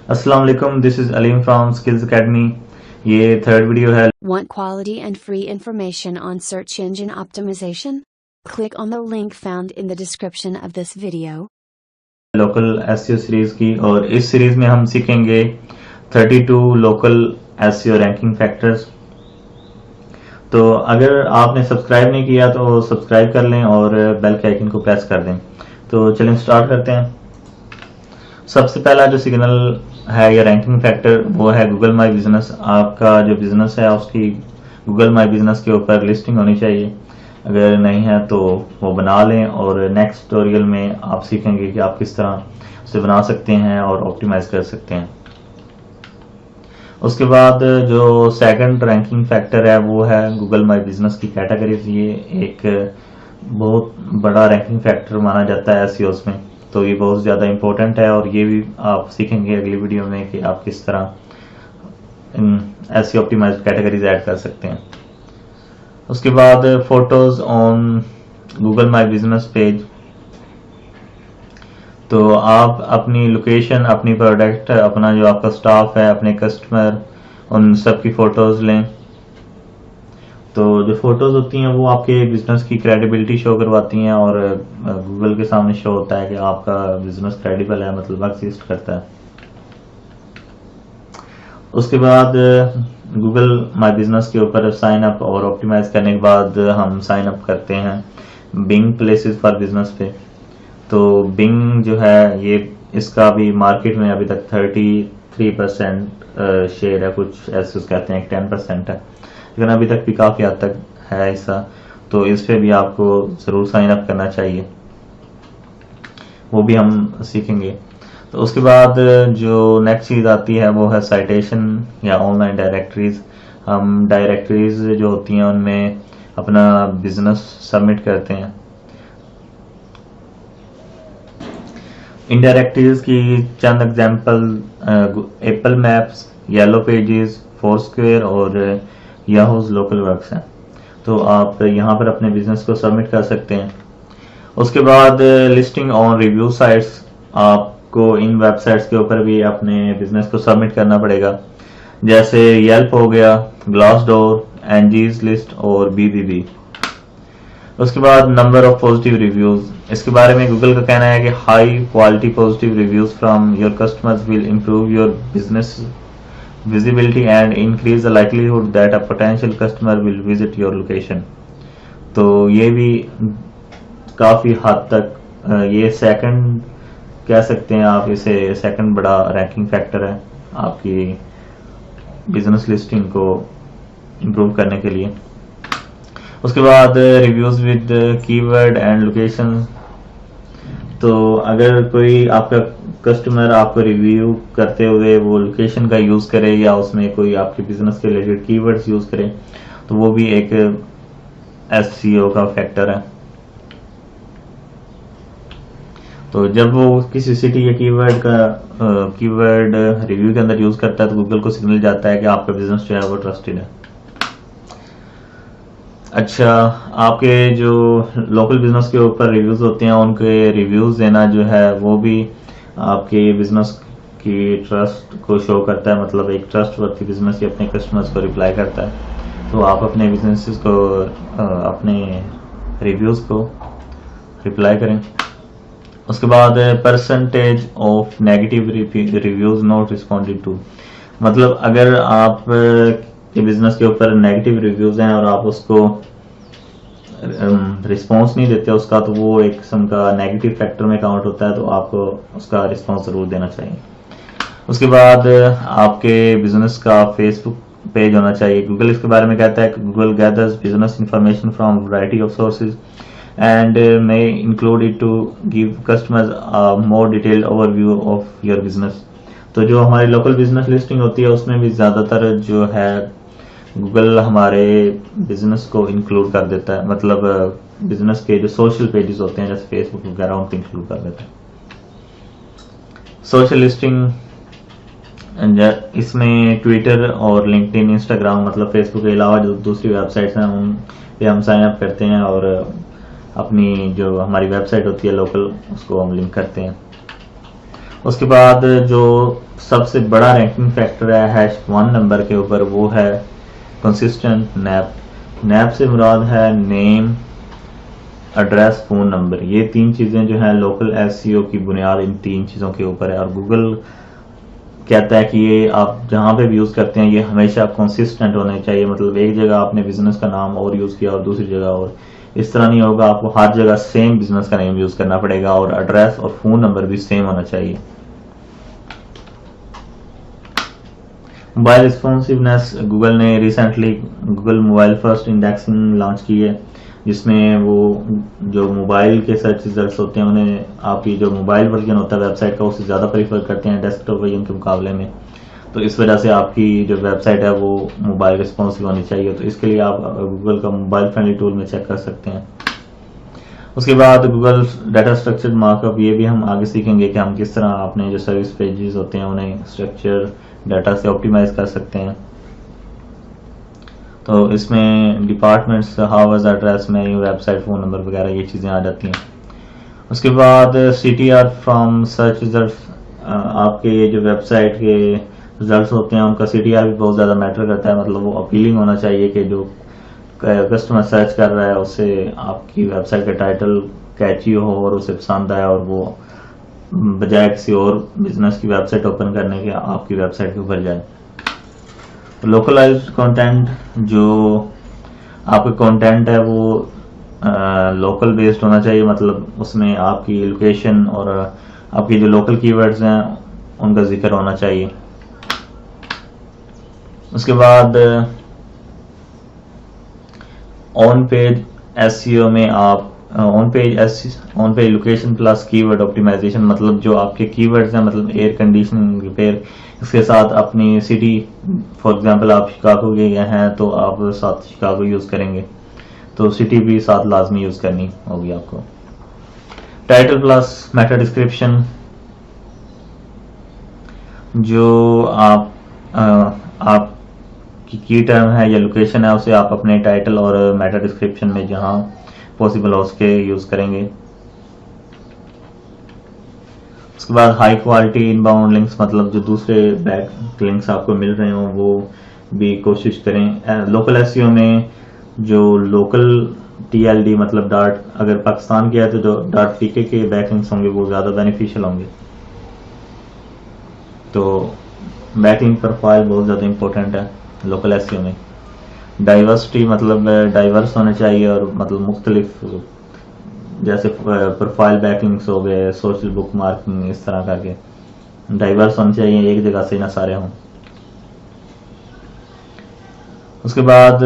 अस्सलाम वालेकुम, this is Aleem from skills academy. ये थर्ड वीडियो है। Want quality and free information on search engine optimization? Click on the link found in the description of this video. Local SEO series की, और इस series में हम सीखेंगे 32 local SEO ranking factors. तो अगर आपने सब्सक्राइब नहीं किया तो सब्सक्राइब कर लें और बेल के आइकन को प्रेस कर दें। तो चलिए स्टार्ट करते हैं। सबसे पहला जो सिग्नल है या रैंकिंग फैक्टर वो है गूगल माई बिजनेस। आपका जो बिजनेस है उसकी गूगल माई बिजनेस के ऊपर लिस्टिंग होनी चाहिए। अगर नहीं है तो वो बना लें, और नेक्स्ट ट्यूटोरियल में आप सीखेंगे कि आप किस तरह उसे बना सकते हैं और ऑप्टिमाइज कर सकते हैं। उसके बाद जो सेकंड रैंकिंग फैक्टर है वो है गूगल माई बिजनेस की कैटेगरीज। ये एक बहुत बड़ा रैंकिंग फैक्टर माना जाता है एसईओ में, तो ये बहुत ज़्यादा इम्पोर्टेंट है, और ये भी आप सीखेंगे अगली वीडियो में कि आप किस तरह एसईओ ऑप्टिमाइज्ड कैटेगरीज ऐड कर सकते हैं। उसके बाद photos on Google my business page. तो आप अपनी लोकेशन, अपनी प्रोडक्ट, अपना जो आपका स्टाफ है, अपने कस्टमर, उन सब की फोटोज लें। तो जो फोटोज होती हैं वो आपके बिजनेस की क्रेडिबिलिटी शो करवाती हैं, और गूगल के सामने शो होता है कि आपका बिजनेस क्रेडिबल है, मतलब एग्जिस्ट करता है। उसके बाद गूगल माई बिजनेस के ऊपर साइन अप और ऑप्टिमाइज करने के बाद हम साइन अप करते हैं बिंग प्लेसेस फॉर बिजनेस पे। तो बिंग जो है ये इसका भी मार्केट में अभी तक 33% शेयर है, कुछ ऐसे कहते हैं 10% है, लेकिन अभी तक भी काफ़ी हद तक है ऐसा। तो इस पे भी आपको ज़रूर साइन अप करना चाहिए, वो भी हम सीखेंगे। तो उसके बाद जो नेक्स्ट चीज़ आती है वो है साइटेशन या ऑनलाइन डायरेक्टरीज। हम डायरेक्टरीज जो होती हैं उनमें अपना बिजनेस सबमिट करते हैं। इन डायरेक्टरीज की चंद example Apple Maps, yellow pages, Foursquare और याहूज लोकल वर्क्स हैं। तो आप यहाँ पर अपने बिजनेस को सबमिट कर सकते हैं। उसके बाद लिस्टिंग ऑन रिव्यू साइट्स। आपको इन वेबसाइट्स के ऊपर भी अपने बिजनेस को सबमिट करना पड़ेगा, जैसे येल्प हो गया, ग्लासडोर, एंजीज लिस्ट और बीबीबी। उसके बाद नंबर ऑफ पॉजिटिव रिव्यूज। इसके बारे में गूगल का कहना है कि high quality positive reviews from your customers will improve your business visibility and increase the likelihood that a potential customer will visit your location। तो ये भी काफ़ी हद तक ये सेकंड कह सकते हैं आप, इसे सेकंड बड़ा रैंकिंग फैक्टर है आपकी बिजनेस लिस्टिंग को इम्प्रूव करने के लिए। उसके बाद reviews with keyword and location. तो अगर कोई आपका कस्टमर आपको रिव्यू करते हुए वो लोकेशन का यूज़ करे या उसमें कोई आपके बिजनेस के रिलेटेड कीवर्ड्स यूज़ करे, तो वो भी एक एसईओ का फैक्टर है। तो जब वो किसी सिटी या कीवर्ड रिव्यू के अंदर यूज़ करता है तो गूगल को सिग्नल जाता है कि आपका बिजनेस जो है वो ट्रस्टेड है। अच्छा, आपके जो लोकल बिजनेस के ऊपर रिव्यूज़ होते हैं उनके रिव्यूज़ देना जो है वो भी आपके बिजनेस की ट्रस्ट को शो करता है, मतलब एक ट्रस्टवर्थी बिजनेस ही अपने कस्टमर्स को रिप्लाई करता है। तो आप अपने बिजनेसेस को अपने रिव्यूज़ को रिप्लाई करें। उसके बाद percentage of negative reviews not responded to. मतलब अगर आप के बिजनेस के ऊपर नेगेटिव रिव्यूज़ हैं और आप उसको रिस्पॉन्स नहीं देते उसका, तो वो एक किस्म का नेगेटिव फैक्टर में काउंट होता है, तो आपको उसका रिस्पॉन्स ज़रूर देना चाहिए। उसके बाद आपके बिजनेस का फेसबुक पेज होना चाहिए। गूगल इसके बारे में कहता है कि Google gathers business information from variety of sources and may include it to give customers a more detailed overview of your business. तो जो हमारी लोकल बिजनेस लिस्टिंग होती है उसमें भी ज़्यादातर जो है गूगल हमारे बिजनेस को इंक्लूड कर देता है, मतलब बिजनेस के जो सोशल पेजेस होते हैं जैसे फेसबुक वगैरह उनको इंक्लूड कर देता है। सोशल लिस्टिंग इसमें ट्विटर और लिंक्डइन, इंस्टाग्राम, मतलब फेसबुक के अलावा जो दूसरी वेबसाइट्स हैं उन पे हम साइन अप करते हैं और अपनी जो हमारी वेबसाइट होती है लोकल उसको हम लिंक करते हैं। उसके बाद जो सबसे बड़ा रैंकिंग फैक्टर है #1 नंबर के ऊपर, वो है कंसिस्टेंट नैप। नैप से मुराद है नेम, एड्रेस, फ़ोन नंबर। ये 3 चीज़ें जो हैं लोकल एसईओ की बुनियाद इन 3 चीज़ों के ऊपर है। और गूगल कहता है कि ये आप जहाँ पे भी यूज़ करते हैं ये हमेशा कंसिस्टेंट होने चाहिए, मतलब एक जगह आपने बिजनेस का नाम और यूज़ किया और दूसरी जगह और, इस तरह नहीं होगा। आपको हर जगह सेम बिजनेस का नेम यूज़ करना पड़ेगा और एड्रेस और फ़ोन नंबर भी सेम होना चाहिए। मोबाइल रिस्पॉन्सिवनेस, गूगल ने recently Google mobile first indexing launch की है, जिसमें वो जो मोबाइल के सर्च रिजल्ट्स होते हैं उन्हें आपकी जो मोबाइल वर्जन होता है वेबसाइट का उससे ज़्यादा प्रीफर करते हैं डेस्कटॉप वर्जन के मुकाबले में। तो इस वजह से आपकी जो वेबसाइट है वो मोबाइल रिस्पॉन्सिव होनी चाहिए। तो इसके लिए आप गूगल का मोबाइल फ्रेंडली टूल में चेक कर सकते हैं। उसके बाद गूगल डाटा स्ट्रक्चर्ड मार्कअप, ये भी हम आगे सीखेंगे कि हम किस तरह अपने जो सर्विस पेजेस होते हैं उन्हें स्ट्रक्चर डाटा से ऑप्टिमाइज कर सकते हैं। तो इसमें डिपार्टमेंट्स, हाउस एड्रेस में वेबसाइट, फ़ोन नंबर वगैरह ये चीज़ें आ जाती हैं। उसके बाद CTR फ्रॉम सर्च रिजल्ट्स, आपके ये जो वेबसाइट के रिजल्ट्स होते हैं उनका CTR भी बहुत ज़्यादा मैटर करता है। मतलब वो अपीलिंग होना चाहिए कि जो कस्टमर सर्च कर रहा है उससे आपकी वेबसाइट का टाइटल कैची हो और उसे पसंद आए और वो बजाय किसी और बिजनेस की वेबसाइट ओपन करने के आपकी वेबसाइट के ऊपर जाए। लोकलाइज्ड कंटेंट, जो आपका कंटेंट है वो लोकल बेस्ड होना चाहिए, मतलब उसमें आपकी लोकेशन और आपकी जो लोकल कीवर्ड्स हैं उनका जिक्र होना चाहिए। उसके बाद ऑन पेज एसईओ में आप on page location plus keyword optimisation, मतलब जो आपके कीवर्ड्स हैं, मतलब एयर कंडीशनिंग, रिपेयर, इसके साथ अपनी सिटी, फॉर एग्जांपल आप शिकागो के हैं तो आप साथ शिकागो यूज़ करेंगे, तो सिटी भी साथ लाजमी यूज़ करनी होगी आपको। टाइटल प्लस मेटा डिस्क्रिप्शन, जो आप की टर्म है या लोकेशन है उसे आप अपने टाइटल और मेटा डिस्क्रिप्शन में जहां पॉसिबल हो उसके यूज़ करेंगे। उसके बाद हाई क्वालिटी इनबाउंड लिंक्स, मतलब जो दूसरे बैक लिंक्स आपको मिल रहे हो वो भी कोशिश करें। लोकल एसईओ में जो लोकल TLD मतलब डॉट, अगर पाकिस्तान के है तो जो .tk के बैक लिंक्स होंगे वो ज़्यादा बेनिफिशियल होंगे। तो बैकलिंक प्रोफाइल बहुत ज़्यादा इंपॉर्टेंट है लोकल एसईओ में। डाइवर्सिटी, मतलब डाइवर्स होने चाहिए और मतलब मुख्तलिफ, जैसे प्रोफाइल बैकलिंक्स हो गए, सोशल बुक मार्किंग, इस तरह करके डाइवर्स होने चाहिए, एक जगह से ना सारे हों। उसके बाद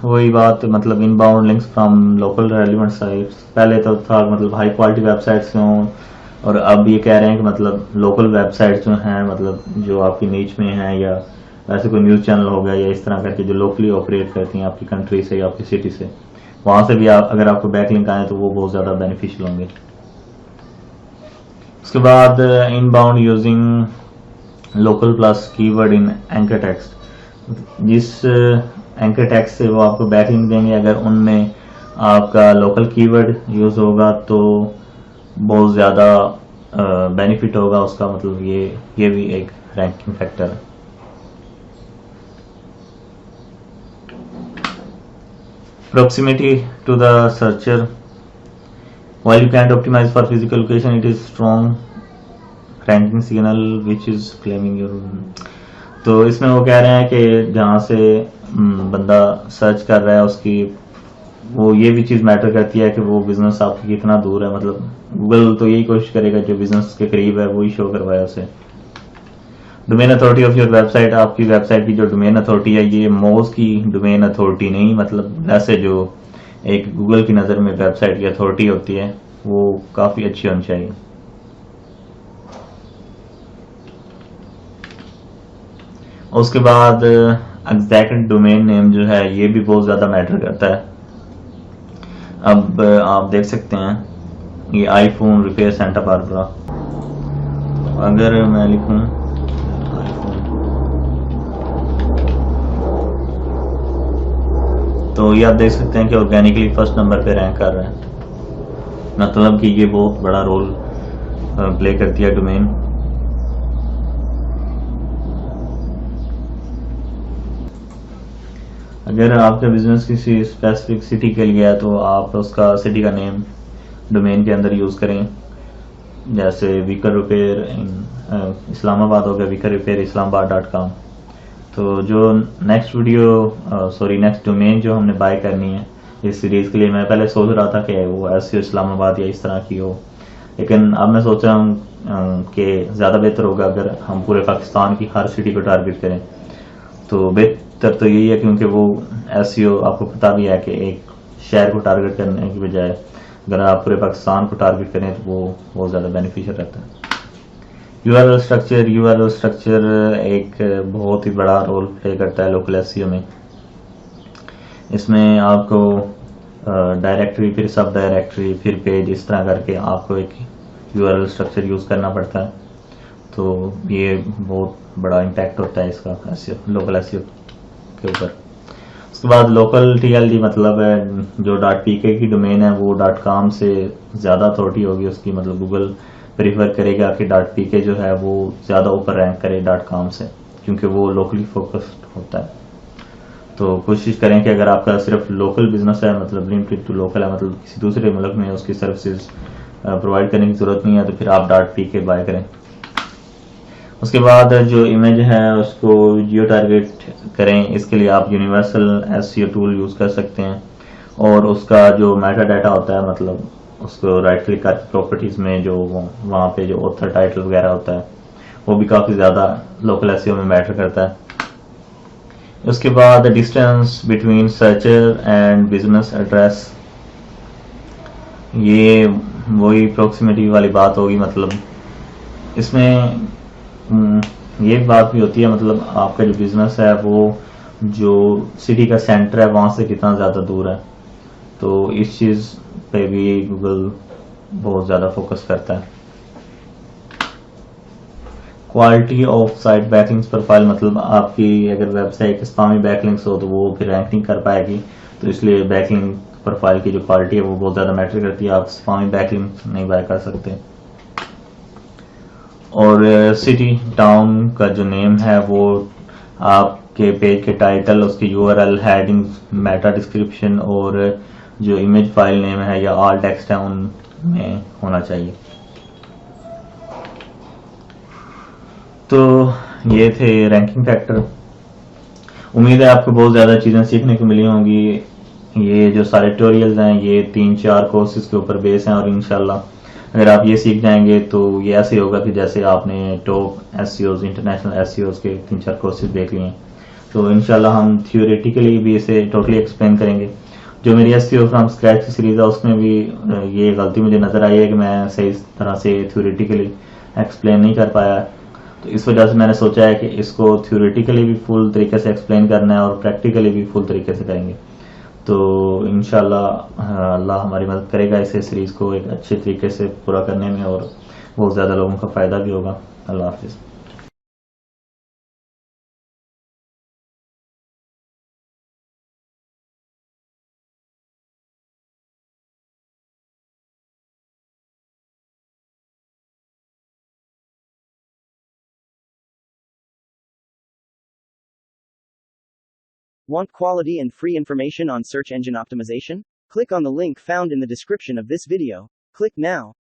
वही बात, मतलब inbound links from local relevant sites, पहले तो था मतलब हाई क्वालिटी वेबसाइट्स हों, और अब ये कह रहे हैं कि मतलब लोकल वेबसाइट्स जो हैं, मतलब जो आपकी नीच में हैं, या वैसे कोई न्यूज़ चैनल हो गया या इस तरह करके जो लोकली ऑपरेट करती हैं आपकी कंट्री से या आपकी सिटी से, वहाँ से भी अगर आपको बैकलिंक आए तो वो बहुत ज़्यादा बेनिफिशियल होंगे। उसके बाद inbound using local plus keyword इन एंकर टेक्स्ट, जिस एंकर टेक्स्ट से वो आपको बैकलिंक देंगे, अगर उनमें आपका लोकल कीवर्ड यूज़ होगा तो बहुत ज़्यादा बेनिफिट होगा उसका, मतलब ये भी एक रैंकिंग फैक्टर है। Proximity to the searcher, while you can't optimize for physical location, it is strong ranking signal which is claiming your। तो इसमें वो कह रहे हैं कि जहाँ से बंदा सर्च कर रहा है उसकी वो ये भी चीज़ मैटर करती है कि वो बिजनेस आपके कितना दूर है, मतलब गूगल तो यही कोशिश करेगा जो बिजनेस के करीब है वही शो करवाए उसे। Domain authority of your website, आपकी वेबसाइट की जो डोमेन अथॉरिटी है ये मोज की डोमेन अथॉरिटी नहीं, मतलब ऐसे जो एक गूगल की नज़र में वेबसाइट की अथॉरिटी होती है वो काफ़ी अच्छी होनी चाहिए। उसके बाद एग्जैक्ट डोमेन नेम जो है ये भी बहुत ज़्यादा मैटर करता है। अब आप देख सकते हैं ये आईफोन रिपेयर सेंटर बारबरा, अगर मैं लिखूं तो ये आप देख सकते हैं कि ऑर्गेनिकली फर्स्ट नंबर पे रैंक कर रहे हैं, मतलब कि ये बहुत बड़ा रोल प्ले करती है डोमेन। अगर आपका बिजनेस किसी स्पेसिफिक सिटी के लिए है तो आप उसका सिटी का नेम डोमेन के अंदर यूज़ करें। जैसे व्हीकल रिपेयर इन इस्लामाबाद हो गया, व्हीकल रिपेयर islambad.com। तो जो नेक्स्ट डोमेन जो हमने बाय करनी है इस सीरीज़ के लिए, मैं पहले सोच रहा था कि वो एसईओ इस्लामाबाद या इस तरह की हो, लेकिन अब मैं सोच रहा हूँ कि ज़्यादा बेहतर होगा अगर हम पूरे पाकिस्तान की हर सिटी को टारगेट करें। तो बेहतर तो यही है, क्योंकि वो एसईओ आपको पता भी है कि एक शहर को टारगेट करने की बजाय अगर आप पूरे पाकिस्तान को टारगेट करें तो वो बहुत ज़्यादा बेनिफिशियल रहता है। यूआरएल स्ट्रक्चर एक बहुत ही बड़ा रोल प्ले करता है लोकल एसईओ में। इसमें आपको डायरेक्टरी, फिर सब डायरेक्टरी, फिर पेज, इस तरह करके आपको एक यूआरएल स्ट्रक्चर यूज़ करना पड़ता है। तो ये बहुत बड़ा इम्पैक्ट होता है इसका एसईओ, लोकल एसईओ के ऊपर। उसके बाद लोकल टीएलडी मतलब है जो .pk की डोमेन है वो .com से ज़्यादा अथॉरिटी होगी उसकी, मतलब गूगल प्रीफर करेगा कि .pk जो है वो ज़्यादा ऊपर रैंक करे .com से, क्योंकि वो लोकली फोकस्ड होता है। तो कोशिश करें कि अगर आपका सिर्फ लोकल बिजनेस है, मतलब लिमिटेड टू लोकल है, मतलब किसी दूसरे मुल्क में उसकी सर्विसेज प्रोवाइड करने की ज़रूरत नहीं है, तो फिर आप .pk बाय करें। उसके बाद जो इमेज है उसको जियो टारगेट करें। इसके लिए आप यूनिवर्सल एसईओ टूल यूज़ कर सकते हैं, और उसका जो मेटा डाटा होता है, मतलब उसको राइट क्लिक करके प्रॉपर्टीज़ में जो वहाँ पे जो ऑथर टाइटल वगैरह होता है वो भी काफ़ी ज़्यादा लोकल एसईओ में मैटर करता है। उसके बाद distance between searcher and business address, ये वही प्रॉक्सिमिटी वाली बात होगी। मतलब इसमें ये बात भी होती है, मतलब आपका जो बिजनेस है वो जो सिटी का सेंटर है वहाँ से कितना ज़्यादा दूर है। तो इस चीज़ पे भी गूगल बहुत ज़्यादा फोकस करता है। Quality of site backlinks profile, मतलब आपकी अगर वेबसाइट स्पामी बैकलिंक्स हो तो वो फिर रैंक नहीं कर पाएगी, तो इसलिए बैकलिंक प्रोफाइल की जो क्वालिटी है वो बहुत ज़्यादा मैटर करती है। आप स्पामी बैकलिंक नहीं बाय कर सकते। और सिटी टाउन का जो नेम है वो आपके पेज के टाइटल, उसकी यूआरएल, हेडिंग, मेटा डिस्क्रिप्शन और जो इमेज फाइल नेम है या ऑल टेक्स्ट है उनमें होना चाहिए। तो ये थे रैंकिंग फैक्टर। उम्मीद है आपको बहुत ज़्यादा चीज़ें सीखने को मिली होंगी। ये जो सारे ट्यूटोरियल्स हैं ये 3-4 कोर्सेज के ऊपर बेस हैं, और इंशाल्लाह अगर आप ये सीख जाएंगे तो ये ऐसे होगा कि जैसे आपने टॉप एसईओज, इंटरनेशनल एसईओज के 3-4 कोर्सेज देख लिए हैं। तो इंशाल्लाह हम थियोरेटिकली भी इसे टोटली एक्सप्लेन करेंगे। जो मेरी एसईओ फ्रॉम स्क्रैच की सीरीज़ है उसमें भी ये गलती मुझे नज़र आई है कि मैं सही तरह से थियोरेटिकली एक्सप्लेन नहीं कर पाया। तो इस वजह से मैंने सोचा है कि इसको थ्योरेटिकली भी फुल तरीके से एक्सप्लेन करना है और प्रैक्टिकली भी फुल तरीके से करेंगे। तो इंशाल्लाह अल्लाह हमारी मदद करेगा इसे सीरीज़ को एक अच्छे तरीके से पूरा करने में, और बहुत ज़्यादा लोगों का फ़ायदा भी होगा। अल्लाह हाफिज़। Want quality and free information on search engine optimization? Click on the link found in the description of this video. Click now.